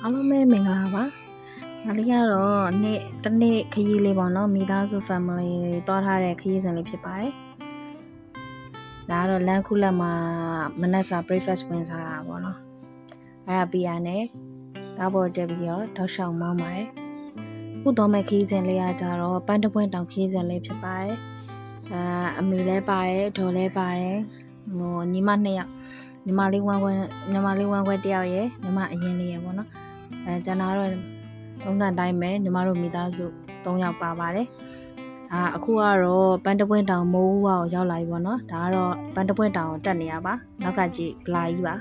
အားလုံးပဲမင်္ဂလာပါ။ဒါလေးကတော့တစ်နေ့ခရီးလေးပေါ့နော်မိသားစု family တွားထားတဲ့ခရီးစဉ်လေးဖြစ်ပါတယ်။ဒါကတော့လမ်းခုလက်မှာမနက်စာ breakfast ဝင်စားတာပေါ့နော်။အဲ့ဒါပြီးရတယ်။တားပေါ်တက်ပြီးတော့တောက်လျှောက်မောင်းပါတယ်။ခုတော့မဲ့ခရီးစဉ်လေးကကြတော့ပန်းတပွင့်တောင်ခရီးစဉ်လေးဖြစ်ပါတယ်။အမေလည်းပါတယ်ဒေါ်လည်းပါတယ်။ညီမ2ယောက်ညီမလေးဝမ်းခွဲတယောက်ရယ်ညီမအရင်လေးရယ်ပေါ့နော်ကျန်တာတော့သုံးသပ်တိုင်းပဲညီမတို့မိသားစု3ယောက်ပါပါတယ်အခုကတော့ပန်းတပွင့်တောင်မိုးဝါကိုရောက်လာပြီပေါ့နော်ဒါကတော့ပန်းတပွင့်တောင်ကိုတက်နေရပါနောက်ကကြည့်ဗလာကြီးပါ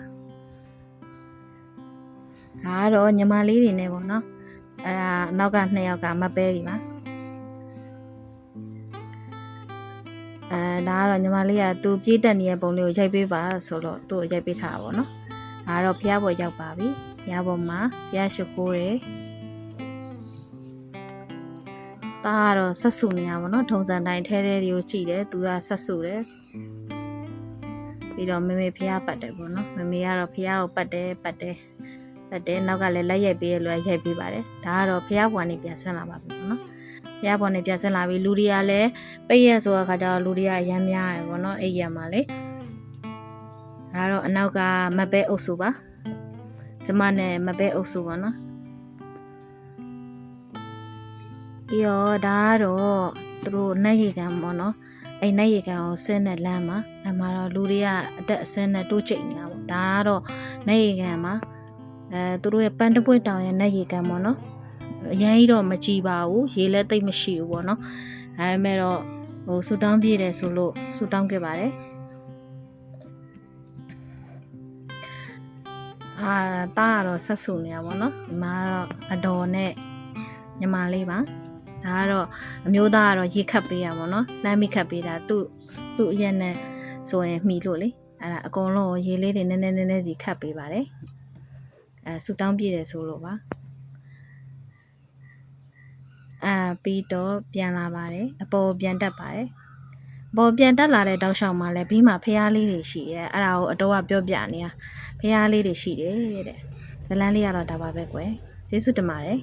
ဒါကတော့ညီမလေးတွေနဲ့ပေါ့နော်အဲ့ဒါနောက်က2ယောက်ကမပဲတွေပါဒါကတော့ညီမလေးကသူပြေးတက်နေတဲ့ပုံလေးကိုရိုက်ပေးပါဆိုတော့သူ့ကိုရိုက်ပေးထားတာပေါ့နော်ဒါကတော့ဖျားပေါ်ရောက်ပါပြီဖျားပေါ်မှာဖျားရှိခိုးတယ်ဒါကတော့ဆက်စုနေရပါတော့ထုံစံတိုင်းထဲတွေကိုကြည့်တယ်သူကဆက်စုတယ်ပြီးတော့မေမေဖျားပတ်တယ်ပေါ့နော်မေမေကတော့ဖျားကိုပတ်တယ်နောက်ကလည်းလက်ရိုက်ပေးရလို့ရိုက်ပေးပါတယ်ဒါကတော့ဖျားပေါ်ကနေပြန်ဆင်းလာပါပြီပေါ့နော်ဖျားပေါ်နေပြန်ဆင်းလာပြီလူတွေကလည်းပိတ်ရက်ဆိုတဲ့ခါကျတော့လူတွေကအများများတယ်ပေါ့နော်အဲ့ရက်မှာလေဒါကတော့အနောက်ကမပဲအုပ်စုပါကျမနဲ့မပဲအုပ်စုပါနော်ပြီးတော့ဒါကတော့သူတို့နတ်ရေကန်ပေါ့နော်အဲ့နတ်ရေကန်ကိုဆင်းတဲ့လမ်းမှာအဲ့မှာတော့လူတွေကအတက်အဆင်းနဲ့တိုးကျိတ်နေတာပေါ့ဒါကတော့နတ်ရေကန်မှာသူတို့ရဲ့ပန်းတပွင့်တောင်ရဲ့နတ်ရေကန်ပေါ့နော်အရင်ကြီးတော့မကြည်ပါဘူးရေလည်းသိပ်မရှိဘူးပေါ့နော်ဒါပေမဲ့တော့ဆူတောင်းပြည့်တယ်ဆိုလို့ဆူတောင်းခဲ့ပါတယ်တားကတော့ဆက်စုနေရပါတော့ဒီမှာတော့အတော်နဲ့ညီမလေးပါဒါကတော့အမျိုးသားကတော့ရေခတ်ပေးရပါတော့လမ်းမိခတ်ပေးတာသူ့အရက်နဲ့ဆိုရင်မှီလို့လေအဲ့ဒါအကုန်လုံးရေလေးတွေနည်းနည်းစီခတ်ပေးပါတယ်ဆူတောင်းပြည့်တယ်ဆိုလို့ပါပြီးတော့ပြန်လာပါတယ်အပေါ်ပြန်တက်ပါတယ်ပေါ်ပြန်တက်လာတဲ့တောက်လျှောက်မှာလည်းဘေးမှာဖျားလေးတွေရှိရဲ့အဲ့ဒါကိုအတော်ကပြောပြနေတာဖျားလေးတွေရှိတယ်တဲ့ဇလန်းလေးကတော့ဒါပါပဲကွယ်ကျေးဇူးတင်ပါတယ်